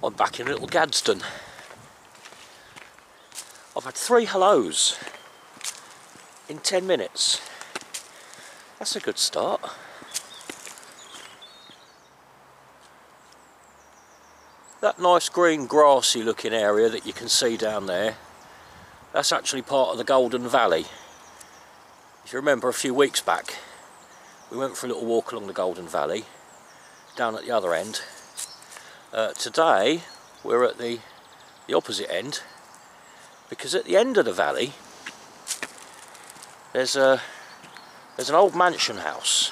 I'm back in little Gaddesden. I've had 3 hellos in 10 minutes. That's a good start. That nice green grassy looking area that you can see down there, that's actually part of the Golden Valley. If you remember a few weeks back, we went for a little walk along the Golden Valley, down at the other end. Today we're at the opposite end, because at the end of the valley there's an old mansion house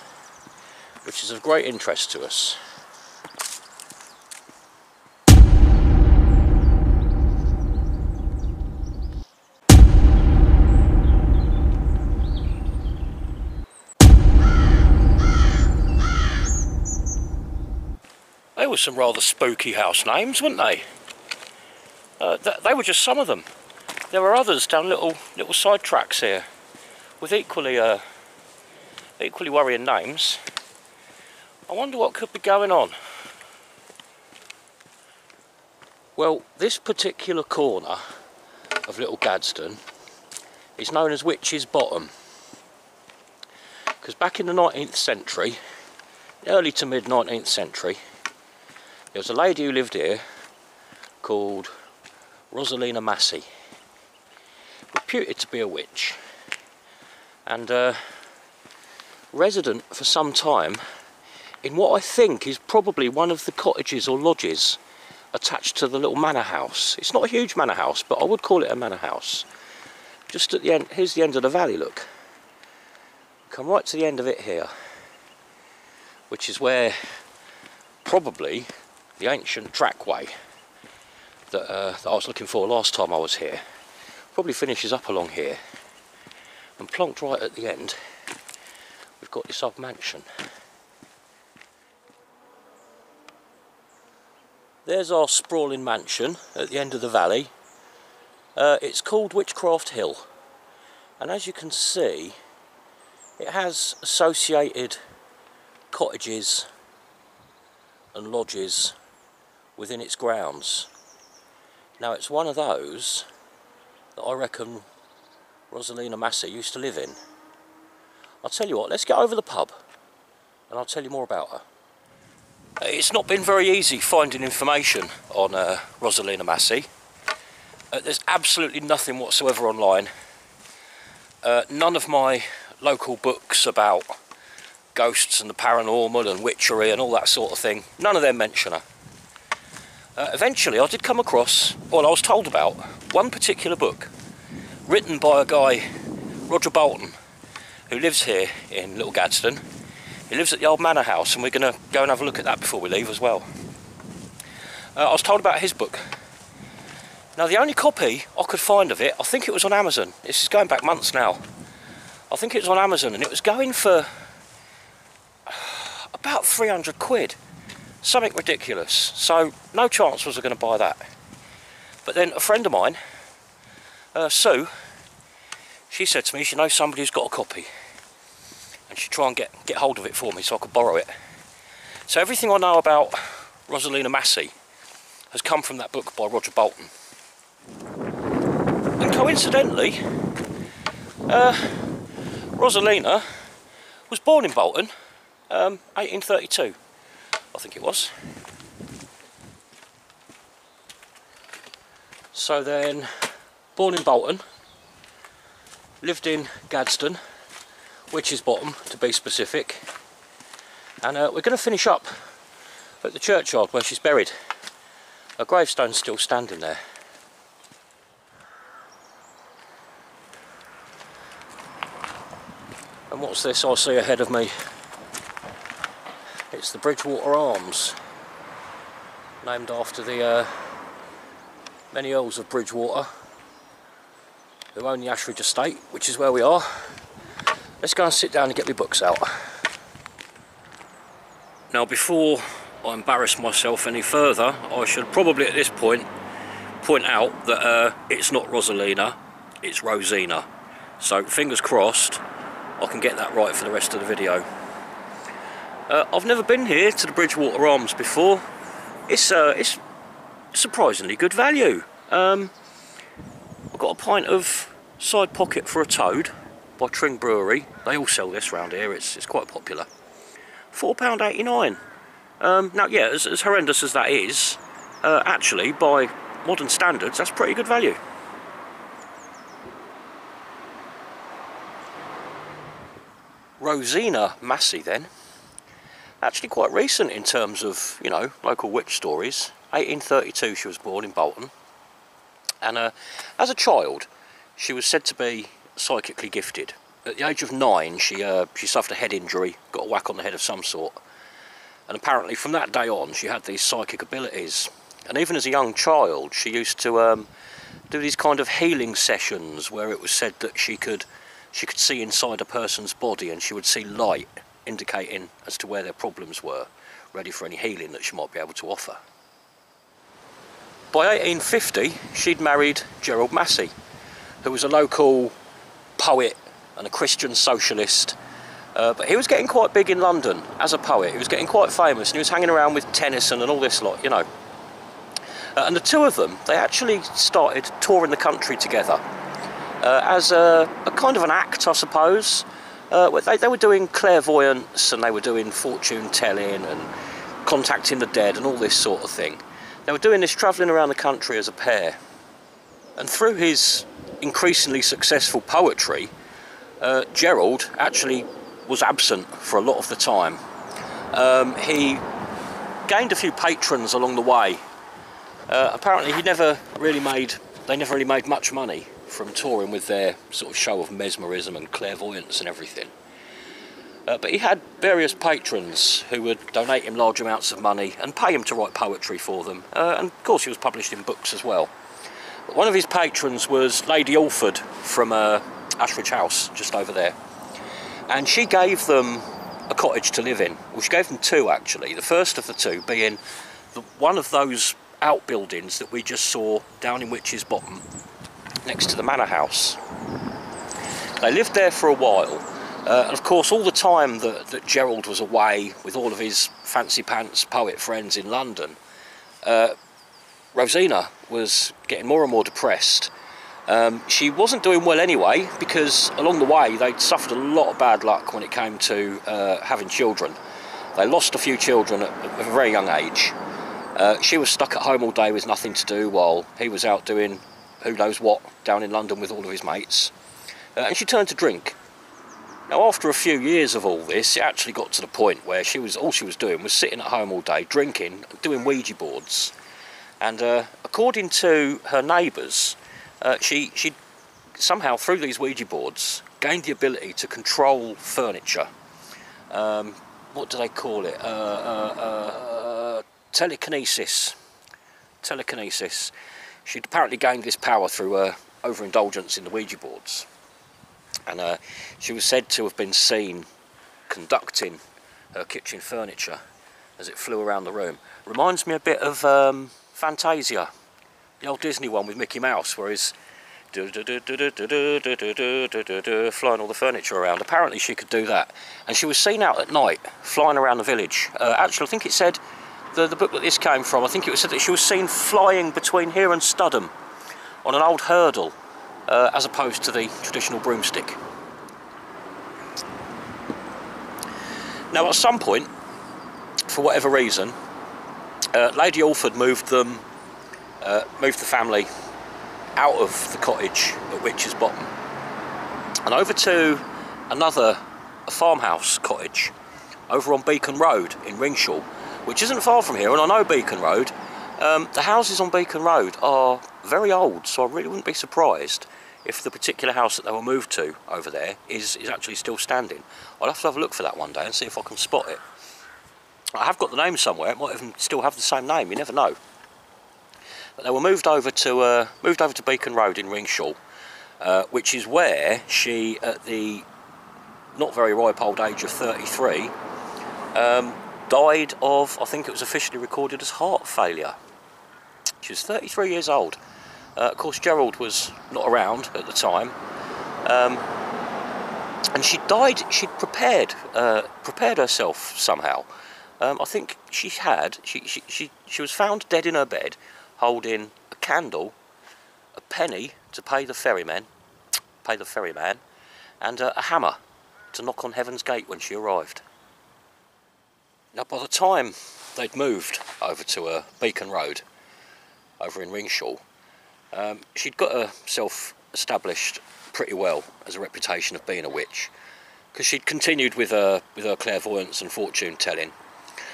which is of great interest to us. They were some rather spooky house names, weren't they? They were just some of them. There were others down little side tracks here with equally worrying names. I wonder what could be going on. Well, this particular corner of Little Gaddesden is known as Witch's Bottom, because back in the 19th century, early to mid 19th century, there was a lady who lived here called Rosina Massey, reputed to be a witch, and resident for some time in what I think is probably one of the cottages or lodges attached to the little manor house. It's not a huge manor house, but I would call it a manor house. Just at the end, here's the end of the valley, look. Come right to the end of it here, which is where probably the ancient trackway that I was looking for last time I was here probably finishes up along here, and plonked right at the end we've got this old mansion. There's our sprawling mansion at the end of the valley. It's called Witchcraft Hill, and as you can see it has associated cottages and lodges within its grounds. Now it's one of those that I reckon Rosina Massey used to live in. I'll tell you what, let's get over the pub and I'll tell you more about her. It's not been very easy finding information on Rosina Massey. There's absolutely nothing whatsoever online. None of my local books about ghosts and the paranormal and witchery and all that sort of thing, none of them mention her. Eventually I did come across, well, I was told about one particular book written by a guy, Roger Bolton, who lives here in Little Gaddesden. He lives at the old manor house, and we're going to go and have a look at that before we leave as well. I was told about his book. Now the only copy I could find of it, I think it was on Amazon. This is going back months now. I think it was on Amazon, and it was going for about 300 quid. Something ridiculous. So no chance was I going to buy that. But then a friend of mine, Sue, she said to me she knows somebody who's got a copy, and she'd try and get hold of it for me so I could borrow it. So everything I know about Rosina Massey has come from that book by Roger Bolton. And coincidentally, Rosina was born in Bolton, 1832, I think it was. So then, born in Bolton, lived in Gaddesden, Witch's Bottom to be specific, and we're going to finish up at the churchyard where she's buried. Her gravestone's still standing there. And what's this I see ahead of me? It's the Bridgewater Arms, named after the many Earls of Bridgewater who own the Ashridge estate, which is where we are. Let's go and sit down and get my books out. Now before I embarrass myself any further, I should probably at this point out that it's not Rosina, it's Rosina. So fingers crossed I can get that right for the rest of the video. I've never been here to the Bridgewater Arms before. It's surprisingly good value. I've got a pint of Side Pocket for a Toad by Tring Brewery. They all sell this round here, it's quite popular. £4.89. Now, yeah, as horrendous as that is, actually, by modern standards, that's pretty good value. Rosina Massey, then. Actually quite recent in terms of, you know, local witch stories. 1832 she was born in Bolton. And as a child, she was said to be psychically gifted. At the age of 9, she suffered a head injury, got a whack on the head of some sort. And apparently from that day on, she had these psychic abilities. And even as a young child, she used to do these kind of healing sessions where it was said that she could see inside a person's body, and she would see light indicating as to where their problems were, ready for any healing that she might be able to offer. By 1850, she'd married Gerald Massey, who was a local poet and a Christian socialist. But he was getting quite big in London as a poet. He was getting quite famous, and he was hanging around with Tennyson and all this lot, you know. And the two of them, they actually started touring the country together as a kind of an act, I suppose. They were doing clairvoyance, and they were doing fortune telling and contacting the dead and all this sort of thing. They were doing this travelling around the country as a pair. And through his increasingly successful poetry, Gerald actually was absent for a lot of the time. He gained a few patrons along the way. Apparently they never really made much money from touring with their sort of show of mesmerism and clairvoyance and everything. But he had various patrons who would donate him large amounts of money and pay him to write poetry for them. And of course he was published in books as well. But one of his patrons was Lady Alford from Ashridge House, just over there. And she gave them a cottage to live in. Well, she gave them two, actually. The first of the two being one of those outbuildings that we just saw down in Witch's Bottom, next to the manor house. They lived there for a while. And of course, all the time that Gerald was away with all of his fancy pants poet friends in London, Rosina was getting more and more depressed. She wasn't doing well anyway, because along the way they'd suffered a lot of bad luck when it came to having children. They lost a few children at a very young age. She was stuck at home all day with nothing to do while he was out doing who knows what down in London with all of his mates. And she turned to drink. Now, after a few years of all this, it actually got to the point where all she was doing was sitting at home all day, drinking, doing Ouija boards. And according to her neighbours, she somehow, through these Ouija boards, gained the ability to control furniture. What do they call it? Telekinesis. Telekinesis. She'd apparently gained this power through overindulgence in the Ouija boards. And she was said to have been seen conducting her kitchen furniture as it flew around the room. Reminds me a bit of Fantasia, the old Disney one with Mickey Mouse, where he's flying all the furniture around. Apparently she could do that. And she was seen out at night, flying around the village. Actually, I think it said, the book that this came from, I think it said that she was seen flying between here and Studham on an old hurdle, as opposed to the traditional broomstick. Now, at some point, for whatever reason, Lady Alford moved the family out of the cottage at Witch's Bottom and over to a farmhouse cottage over on Beacon Road in Ringshall, which isn't far from here. And I know Beacon Road. The houses on Beacon Road are very old, so I really wouldn't be surprised if the particular house that they were moved to over there is actually still standing. I'll have to have a look for that one day and see if I can spot it. I have got the name somewhere. It might even still have the same name. You never know. But they were moved over to Beacon Road in Ringshall, which is where she, at the not very ripe old age of 33, died of, I think it was officially recorded as heart failure. She was 33 years old. Of course, Gerald was not around at the time, and she died. She'd prepared herself somehow. I think she was found dead in her bed, holding a candle, a penny to pay the ferryman, and a hammer to knock on Heaven's Gate when she arrived. Now, by the time they'd moved over to Beacon Road, over in Ringshaw, she'd got herself established pretty well as a reputation of being a witch, because she'd continued with her clairvoyance and fortune telling.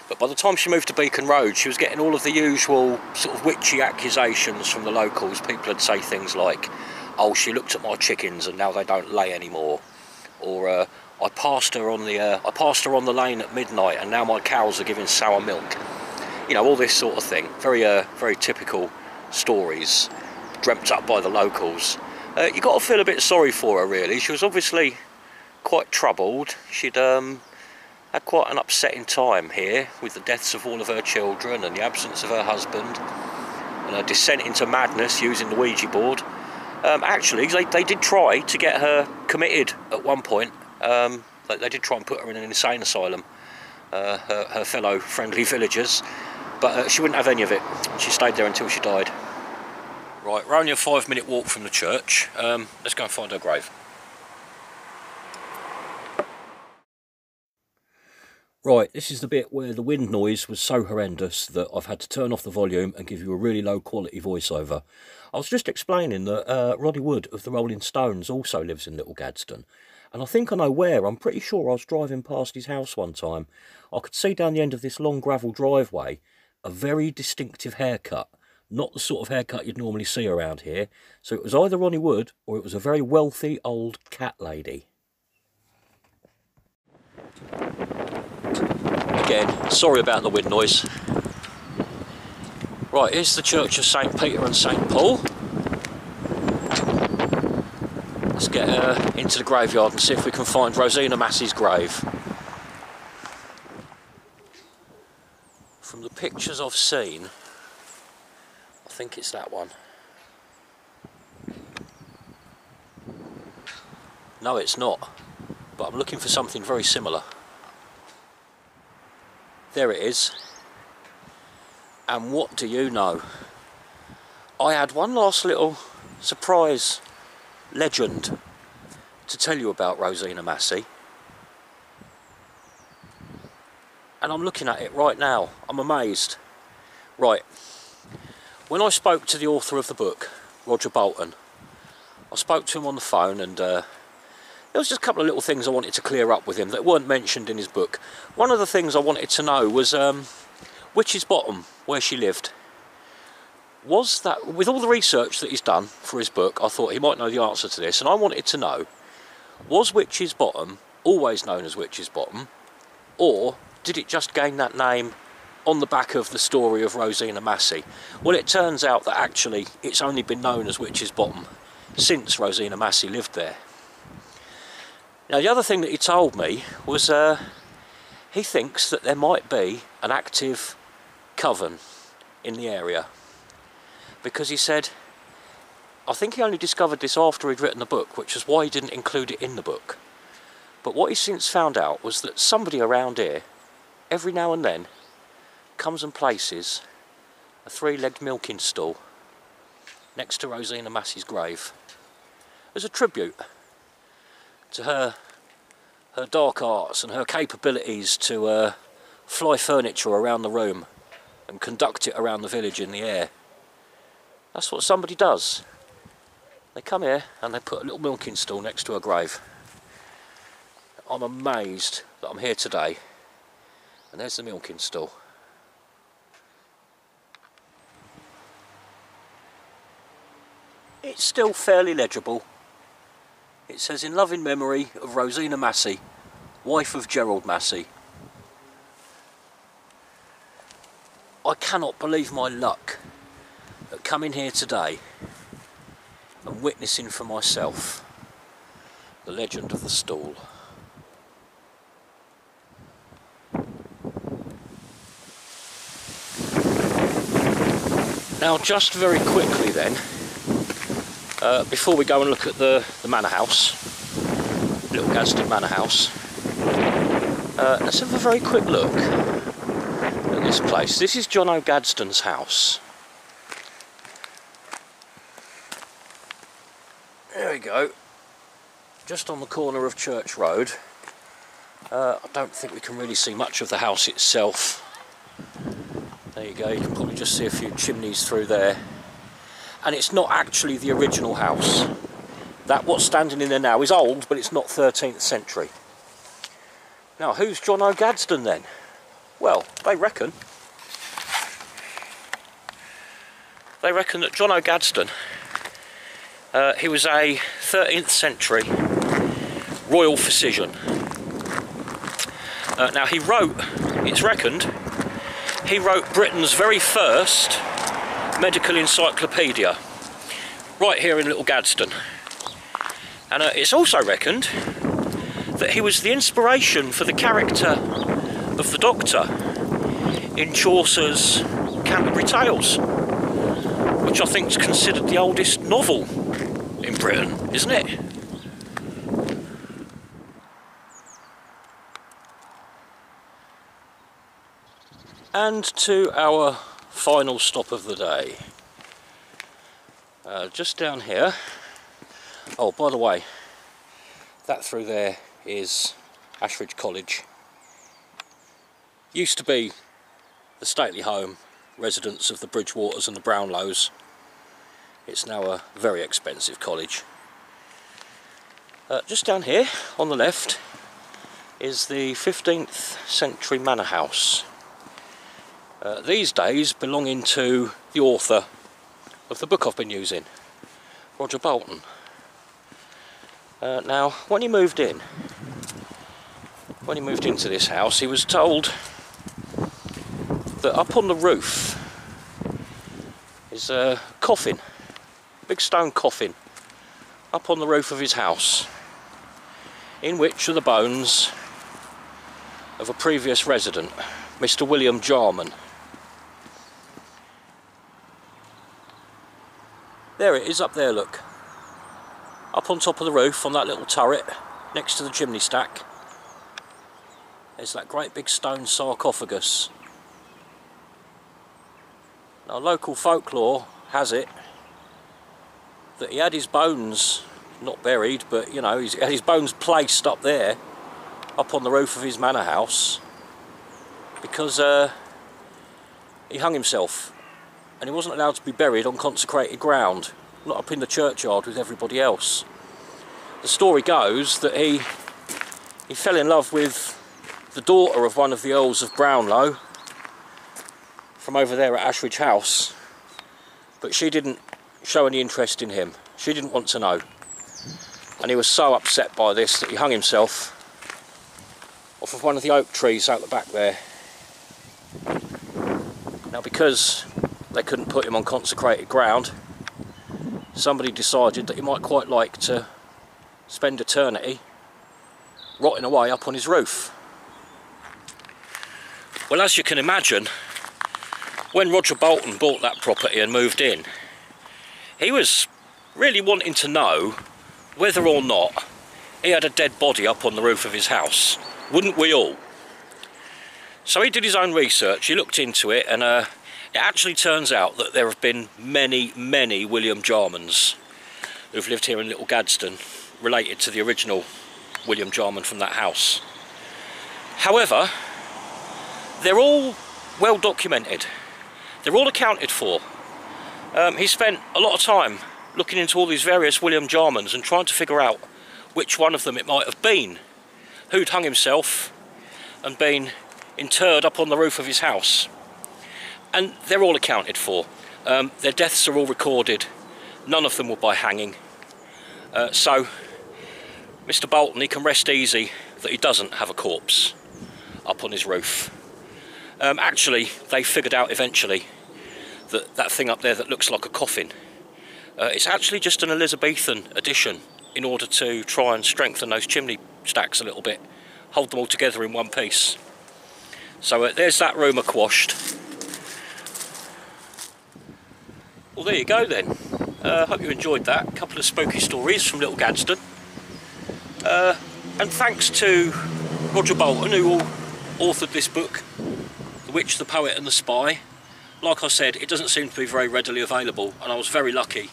But by the time she moved to Beacon Road, she was getting all of the usual sort of witchy accusations from the locals. People would say things like, "Oh, she looked at my chickens and now they don't lay anymore," or I passed her on the lane at midnight and now my cows are giving sour milk. You know, all this sort of thing. Very typical stories dreamt up by the locals. You got to feel a bit sorry for her, really. She was obviously quite troubled. She'd had quite an upsetting time here with the deaths of all of her children and the absence of her husband and her descent into madness using the Ouija board. Actually, they did try to get her committed at one point. They did try and put her in an insane asylum, her fellow friendly villagers, but she wouldn't have any of it. She stayed there until she died. Right, we're only a 5-minute walk from the church. Let's go and find her grave. Right, this is the bit where the wind noise was so horrendous that I've had to turn off the volume and give you a really low quality voiceover. I was just explaining that Roddy Wood of the Rolling Stones also lives in Little Gaddesden. And I think I know where. I'm pretty sure I was driving past his house one time. I could see down the end of this long gravel driveway a very distinctive haircut. Not the sort of haircut you'd normally see around here. So it was either Ronnie Wood or it was a very wealthy old cat lady. Again, sorry about the wind noise. Right, here's the Church of St. Peter and St. Paul. Let's get into the graveyard and see if we can find Rosina Massey's grave. From the pictures I've seen, I think it's that one. No, it's not, but I'm looking for something very similar. There it is. And what do you know? I had one last little surprise legend to tell you about Rosina Massey. And I'm looking at it right now. I'm amazed. Right. When I spoke to the author of the book, Roger Bolton, I spoke to him on the phone and there was just a couple of little things I wanted to clear up with him that weren't mentioned in his book. One of the things I wanted to know was Witch's Bottom, where she lived. Was that, with all the research that he's done for his book, I thought he might know the answer to this, and I wanted to know, was Witch's Bottom always known as Witch's Bottom, or did it just gain that name on the back of the story of Rosina Massey? Well, it turns out that actually it's only been known as Witch's Bottom since Rosina Massey lived there. Now, the other thing that he told me was he thinks that there might be an active coven in the area, because he said, I think he only discovered this after he'd written the book, which is why he didn't include it in the book. But what he since found out was that somebody around here, every now and then, comes and places a 3-legged milking stool next to Rosina Massey's grave as a tribute to her dark arts and her capabilities to fly furniture around the room and conduct it around the village in the air. That's what somebody does. They come here and they put a little milking stool next to her grave. I'm amazed that I'm here today and there's the milking stool. It's still fairly legible. It says, in loving memory of Rosina Massey, wife of Gerald Massey. I cannot believe my luck at coming here today and witnessing for myself the legend of the stool. Now, just very quickly then, before we go and look at the manor house, Little Gaddesden Manor House, let's have a very quick look at this place. This is John O. Gaddesden's house. There we go. Just on the corner of Church Road. I don't think we can really see much of the house itself. There you go, you can probably just see a few chimneys through there. And it's not actually the original house. That what's standing in there now is old, but it's not 13th century. Now, who's John O. Gaddesden then? Well, they reckon that John O. Gaddesden, he was a 13th century royal physician. Now he wrote, it's reckoned, he wrote Britain's very first medical encyclopedia, right here in Little Gaddesden. And it's also reckoned that he was the inspiration for the character of the Doctor in Chaucer's Canterbury Tales, which I think is considered the oldest novel in Britain, isn't it? And to our final stop of the day. Just down here. Oh, by the way, that through there is Ashridge College. Used to be the stately home residence of the Bridgewaters and the Brownlows. It's now a very expensive college. Just down here on the left is the 15th century manor house. These days belonging to the author of the book I've been using, Roger Bolton. Now, when he moved into this house, he was told that up on the roof is a coffin, big stone coffin, up on the roof of his house, in which are the bones of a previous resident, Mr. William Jarman. There it is up there, look. Up on top of the roof on that little turret next to the chimney stack. There's that great big stone sarcophagus. Now, local folklore has it that he had his bones not buried, but you know, he had his bones placed up there, up on the roof of his manor house, because he hung himself. And he wasn't allowed to be buried on consecrated ground, not up in the churchyard with everybody else. The story goes that he fell in love with the daughter of one of the Earls of Brownlow from over there at Ashridge House, but she didn't show any interest in him. She didn't want to know. And he was so upset by this that he hung himself off of one of the oak trees out the back there. Now, because they couldn't put him on consecrated ground, somebody decided that he might quite like to spend eternity rotting away up on his roof. Well, as you can imagine, when Roger Bolton bought that property and moved in, he was really wanting to know whether or not he had a dead body up on the roof of his house. Wouldn't we all? So he did his own research, he looked into it, and it actually turns out that there have been many, many William Jarmans who've lived here in Little Gaddesden, related to the original William Jarman from that house. However, they're all well documented. They're all accounted for. He spent a lot of time looking into all these various William Jarmans and trying to figure out which one of them it might have been who'd hung himself and been interred up on the roof of his house. And they're all accounted for. Their deaths are all recorded. None of them were by hanging. So Mr. Bolton, he can rest easy that he doesn't have a corpse up on his roof. Actually, they figured out eventually that that thing up there that looks like a coffin, it's actually just an Elizabethan addition in order to try and strengthen those chimney stacks a little bit, hold them all together in one piece. So there's that rumour quashed. Well, there you go then. Hope you enjoyed that. A couple of spooky stories from Little Gaddesden. And thanks to Roger Bolton, who authored this book, The Witch, the Poet and the Spy. Like I said, it doesn't seem to be very readily available, and I was very lucky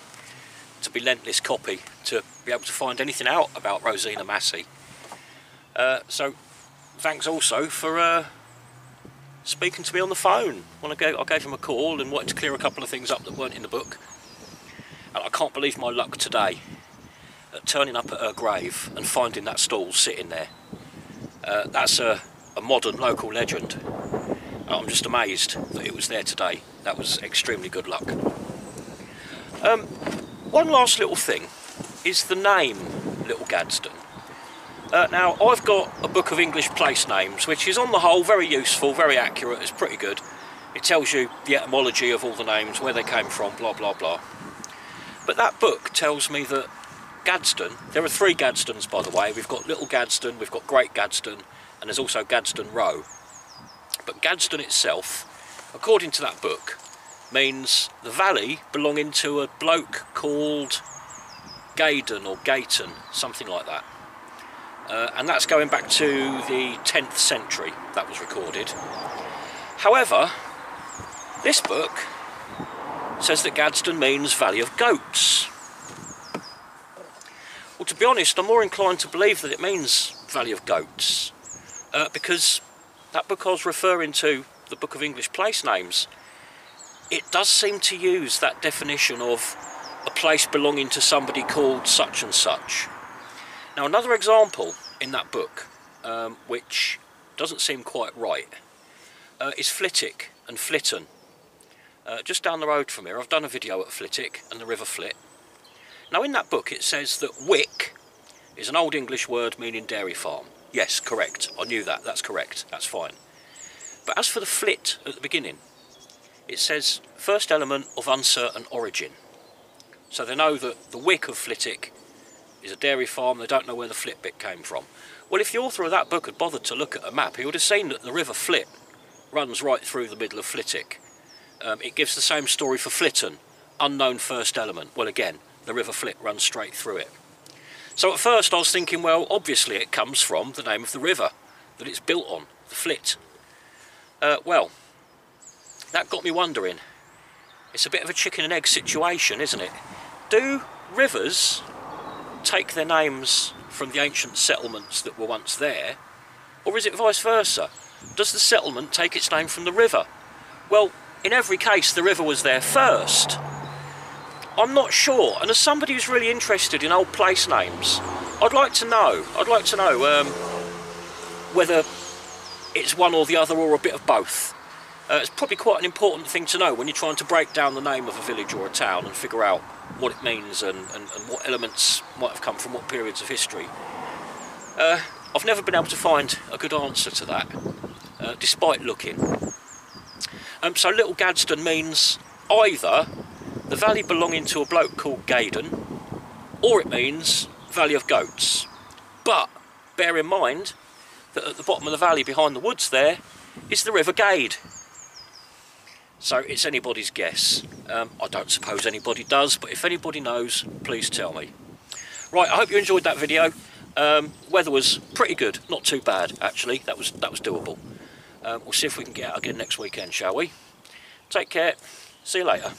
to be lent this copy to be able to find anything out about Rosina Massey. So thanks also for speaking to me on the phone. When I gave him a call and wanted to clear a couple of things up that weren't in the book. And I can't believe my luck today at turning up at her grave and finding that stall sitting there. That's a modern local legend. I'm just amazed that it was there today. That was extremely good luck. One last little thing is the name Little Gaddesden. Now, I've got a book of English place names, which is on the whole very useful, very accurate, it's pretty good. It tells you the etymology of all the names, where they came from, blah blah blah. But that book tells me that Gaddesden, there are 3 Gaddesdens by the way, we've got Little Gaddesden, we've got Great Gaddesden, and there's also Gaddesden Row. But Gaddesden itself, according to that book, means the valley belonging to a bloke called Gaddesden or Gayton, something like that. And that's going back to the 10th century that was recorded. However, this book says that Gaddesden means Valley of Goats. Well, to be honest, I'm more inclined to believe that it means Valley of Goats, because that book I was referring to, the Book of English Place Names, it does seem to use that definition of a place belonging to somebody called such and such. Now, another example in that book, which doesn't seem quite right, is Flitwick and Flitton. Just down the road from here, I've done a video at Flitwick and the River Flit. Now, in that book it says that wick is an old English word meaning dairy farm. Yes, correct. I knew that. That's correct. That's fine. But as for the flit at the beginning, it says first element of uncertain origin. So they know that the wick of Flitwick is a dairy farm. They don't know where the flit bit came from. Well, if the author of that book had bothered to look at a map, he would have seen that the River Flit runs right through the middle of Flitwick. It gives the same story for Flitton, unknown first element. Well, again, the River Flit runs straight through it. So at first I was thinking, well, obviously it comes from the name of the river that it's built on, the Flit. Well, that got me wondering. It's a bit of a chicken and egg situation, isn't it? Do rivers take their names from the ancient settlements that were once there, or is it vice versa? Does the settlement take its name from the river? Well, in every case the river was there first. I'm not sure, and as somebody who's really interested in old place names, I'd like to know whether it's one or the other or a bit of both. It's probably quite an important thing to know when you're trying to break down the name of a village or a town and figure out what it means and what elements might have come from what periods of history. I've never been able to find a good answer to that, despite looking. So Little Gaddesden means either the valley belonging to a bloke called Gaddesden, or it means Valley of Goats. But bear in mind that at the bottom of the valley behind the woods there is the River Gade. So it's anybody's guess. I don't suppose anybody does, but if anybody knows, please tell me. Right, I hope you enjoyed that video. Weather was pretty good, not too bad actually. That was doable. We'll see if we can get out again next weekend, shall we? Take care. See you later.